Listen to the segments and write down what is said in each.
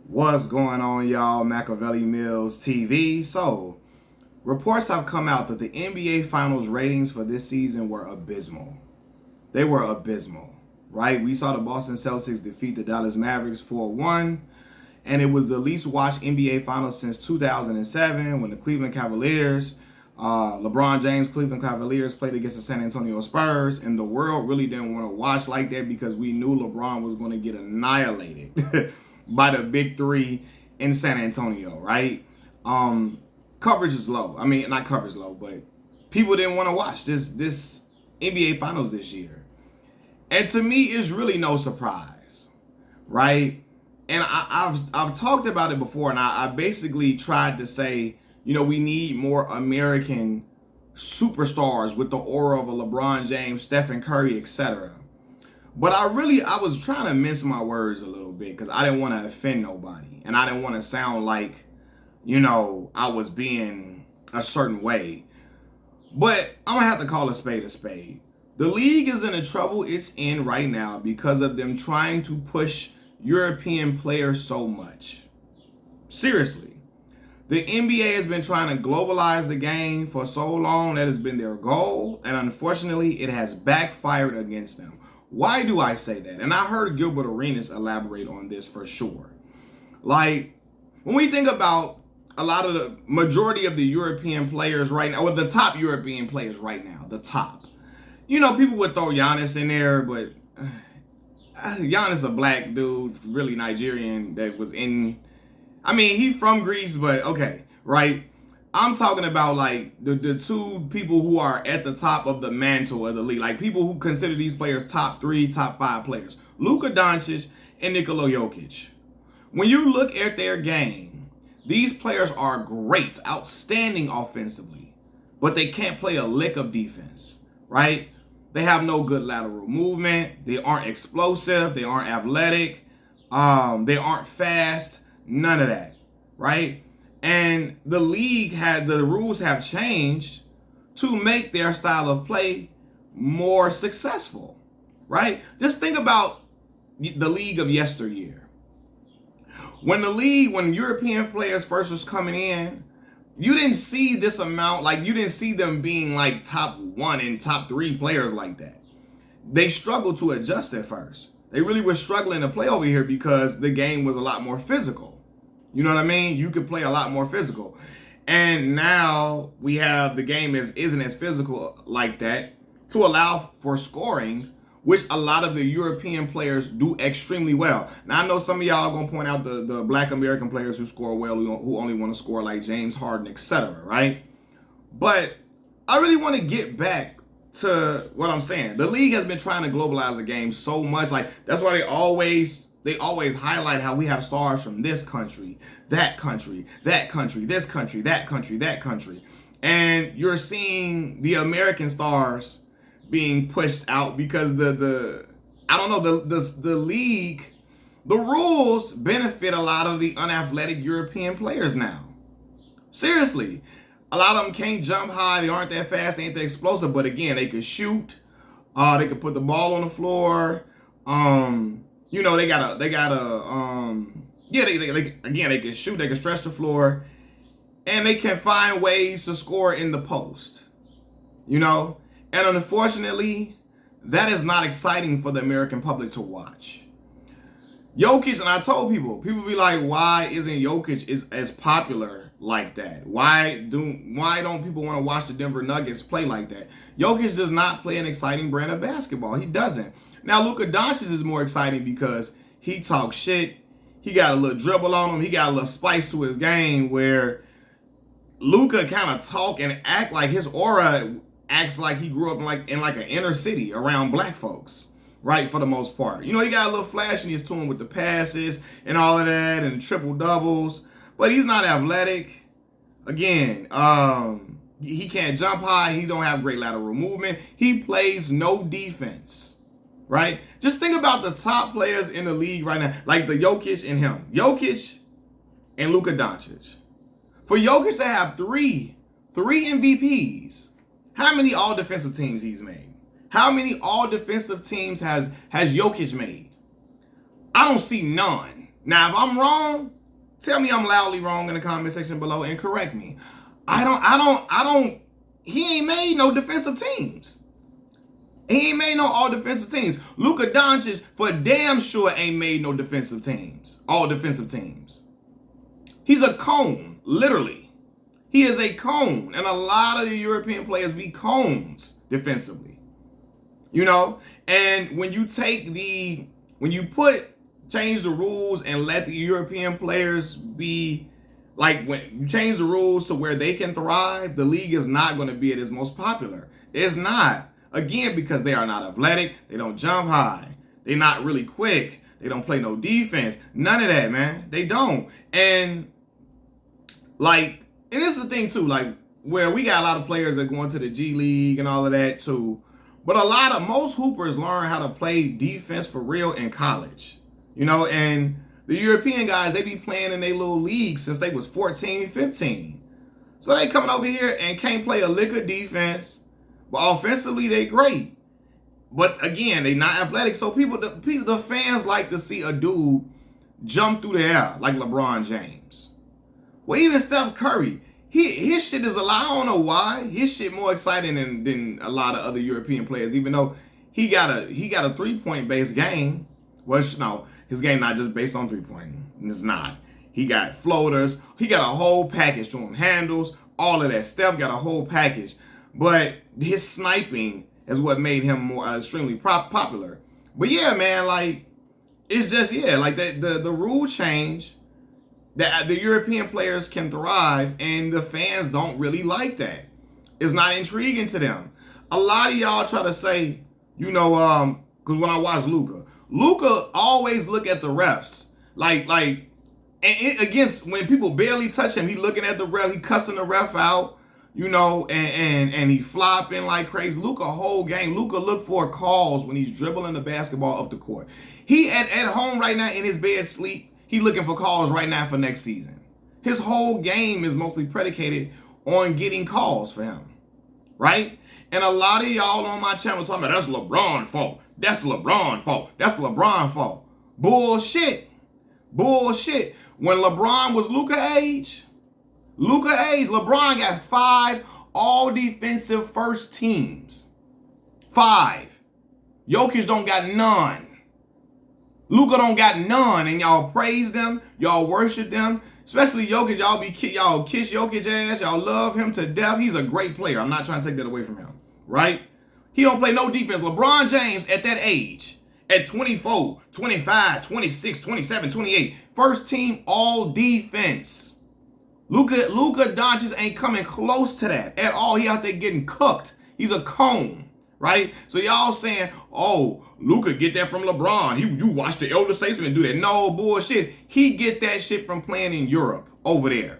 What's going on, y'all? Machiavelli Mills TV. So, reports have come out that the NBA Finals ratings for this season were abysmal. They were abysmal, right? We saw the Boston Celtics defeat the Dallas Mavericks 4-1, and it was the least watched NBA Finals since 2007 when the Cleveland Cavaliers, LeBron James' Cleveland Cavaliers played against the San Antonio Spurs, and the world really didn't want to watch like that because we knew LeBron was going to get annihilated by the big three in San Antonio, right? Coverage is low. I mean, not coverage low, but people didn't want to watch this NBA Finals this year. And to me, it's really no surprise, right? And I've talked about it before, and I basically tried to say, you know, we need more American superstars with the aura of a LeBron James, Stephen Curry, etc. But I was trying to mince my words a little bit because I didn't want to offend nobody. And I didn't want to sound like, you know, I was being a certain way. But I'm going to have to call a spade a spade. The league is in the trouble it's in right now because of them trying to push European players so much. Seriously. The NBA has been trying to globalize the game for so long. That has been their goal. And unfortunately, it has backfired against them. Why do I say that? And I heard Gilbert Arenas elaborate on this for sure. Like, when we think about a lot of the majority of the European players right now, or the top European players right now, the top. You know, people would throw Giannis in there, but Giannis a black dude, really Nigerian, that was in, I mean, he from Greece, but okay, right? I'm talking about like the two people who are at the top of the mantle of the league, like people who consider these players top 3, top 5 players. Luka Doncic and Nikola Jokic. When you look at their game, these players are great, outstanding offensively, but they can't play a lick of defense, right? They have no good lateral movement. They aren't explosive. They aren't athletic. They aren't fast. None of that, right? And the rules have changed to make their style of play more successful, right? Just think about the league of yesteryear. When European players first was coming in, you didn't see this amount, like you didn't see them being like top 1 and top 3 players like that. They struggled to adjust at first. They really were struggling to play over here because the game was a lot more physical. You know what I mean? You could play a lot more physical. And now we have the game isn't as physical like that to allow for scoring, which a lot of the European players do extremely well. Now, I know some of y'all are going to point out the black American players who score well, who only want to score like James Harden, etc., right? But I really want to get back to what I'm saying. The league has been trying to globalize the game so much. Like, that's why they always highlight how we have stars from this country, that country, that country, this country, that country, that country. And you're seeing the American stars being pushed out because the league, the rules benefit a lot of the unathletic European players now. Seriously. A lot of them can't jump high, they aren't that fast, they ain't that explosive, but again, they can shoot, they can put the ball on the floor, you know, they can shoot, they can stretch the floor, and they can find ways to score in the post, you know? And unfortunately, that is not exciting for the American public to watch. Jokic, and I told people be like, why isn't Jokic as popular like that? Why don't people want to watch the Denver Nuggets play like that? Jokic does not play an exciting brand of basketball. He doesn't. Now, Luka Doncic is more exciting because he talks shit. He got a little dribble on him. He got a little spice to his game where Luka kind of talk and act like his aura acts like he grew up in an inner city around black folks, right, for the most part. You know, he got a little flashiness to him with the passes and all of that and the triple doubles, but he's not athletic. Again, he can't jump high. He don't have great lateral movement. He plays no defense, right? Just think about the top players in the league right now, like the Jokic and him. Jokic and Luka Doncic. For Jokic to have three MVPs, how many all-defensive teams he's made? How many all-defensive teams has Jokic made? I don't see none. Now, if I'm wrong, Tell me I'm loudly wrong in the comment section below and correct me. He ain't made no defensive teams. He ain't made no all defensive teams. Luka Doncic for damn sure ain't made no defensive teams. All defensive teams. He's a cone, literally. He is a cone. And a lot of the European players be cones defensively. You know? And when you change the rules and let the European players be, like, when you change the rules to where they can thrive, the league is not going to be at its most popular. It's not. Again, because they are not athletic, they don't jump high, they're not really quick, they don't play no defense, none of that, man. They don't. And like, and this is the thing too, like, where we got a lot of players that go into the G League and all of that too, but most hoopers learn how to play defense for real in college, you know. And the European guys, they be playing in their little league since they was 14, 15. So they coming over here and can't play a lick of defense. But offensively, they great. But again, they not athletic. So the fans like to see a dude jump through the air like LeBron James. Well, even Steph Curry, his shit is a lot. I don't know why. His shit more exciting than a lot of other European players, even though he got a 3-point based game. Well, no, his game not just based on 3-point. It's not. He got floaters. He got a whole package to him. Handles, all of that. Steph got a whole package. But his sniping is what made him more extremely popular. But yeah, man, like, it's just, yeah, like the rule change that the European players can thrive, and the fans don't really like that. It's not intriguing to them. A lot of y'all try to say, you know, because when I watch Luka always look at the refs. And against, when people barely touch him, he looking at the ref, he cussing the ref out. You know, and he flopping like crazy. Luka whole game. Luka look for calls when he's dribbling the basketball up the court. He at home right now in his bed sleep. He looking for calls right now for next season. His whole game is mostly predicated on getting calls for him, right? And a lot of y'all on my channel talking about that's LeBron's fault. That's LeBron's fault. That's LeBron's fault. Bullshit. Bullshit. When LeBron was Luka age, LeBron got 5 all-defensive first teams. 5. Jokic don't got none. Luka don't got none, and y'all praise them, y'all worship them. Especially Jokic, y'all kiss Jokic ass, y'all love him to death. He's a great player. I'm not trying to take that away from him, right? He don't play no defense. LeBron James at that age, at 24, 25, 26, 27, 28, first team all defense. Luka Doncic ain't coming close to that at all. He out there getting cooked. He's a cone, right? So y'all saying, oh, Luka get that from LeBron. You watch the elder statesman do that. No, bullshit. He get that shit from playing in Europe over there.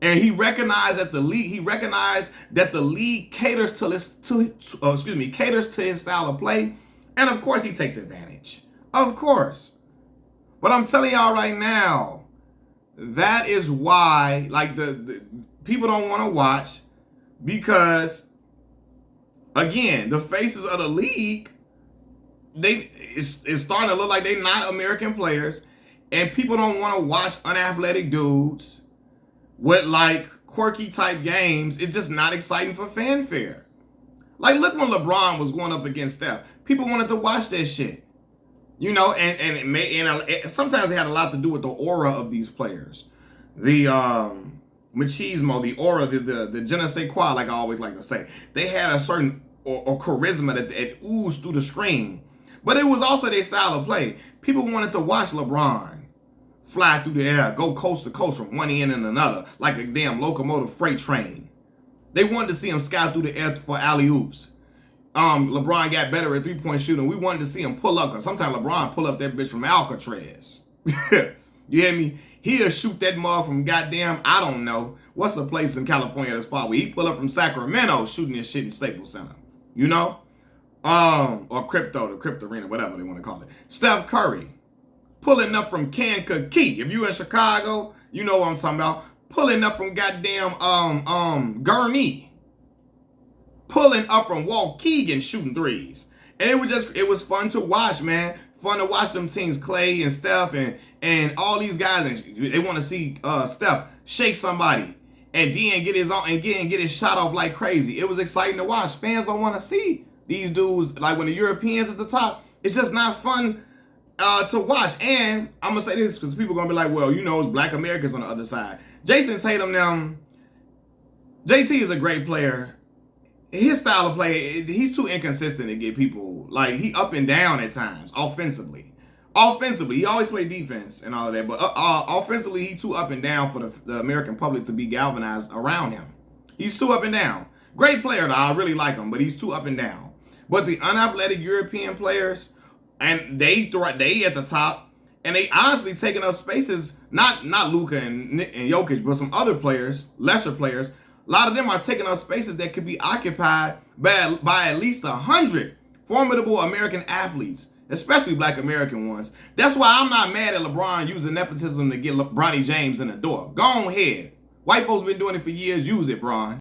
And he recognized that the league caters to his style of play. And of course he takes advantage. Of course. But I'm telling y'all right now, that is why, like, the people don't want to watch, because, again, the faces of the league, it's starting to look like they're not American players, and people don't want to watch unathletic dudes with, like, quirky type games. It's just not exciting for fanfare. Like, look when LeBron was going up against Steph. People wanted to watch that shit. You know, and sometimes it had a lot to do with the aura of these players. The machismo, the aura, the je ne sais quoi, like I always like to say. They had a certain or charisma that oozed through the screen. But it was also their style of play. People wanted to watch LeBron fly through the air, go coast to coast from one end and another, like a damn locomotive freight train. They wanted to see him sky through the air for alley-oops. LeBron got better at 3-point shooting. We wanted to see him pull up, because sometimes LeBron pull up that bitch from Alcatraz. You hear me? He'll shoot that mug from goddamn, I don't know, what's the place in California that's far away? He pull up from Sacramento shooting this shit in Staples Center. You know? Or the Crypto Arena, whatever they want to call it. Steph Curry pulling up from Kankakee. If you in Chicago, you know what I'm talking about. Pulling up from goddamn Gurnee. Pulling up from Waukegan shooting threes. And it was fun to watch, man. Fun to watch them teams, Clay and Steph and and all these guys, and they want to see Steph shake somebody and then get his own and get his shot off like crazy. It was exciting to watch. Fans don't want to see these dudes like when the Europeans at the top. It's just not fun to watch. And I'm gonna say this because people are gonna be like, well, you know, it's black Americans on the other side. Jason Tatum now, JT is a great player. His style of play, he's too inconsistent to get people, like, he up and down at times offensively. He always play defense and all of that, but offensively, he too up and down for the American public to be galvanized around him. He's too up and down. Great player, though. I really like him, but he's too up and down. But the unathletic European players, and they at the top, and they honestly taking up spaces, not Luka and Jokic, but some other players, lesser players. A lot of them are taking up spaces that could be occupied by at least 100 formidable American athletes, especially black American ones. That's why I'm not mad at LeBron using nepotism to get Bronny James in the door. Go on ahead. White folks been doing it for years. Use it, Bron.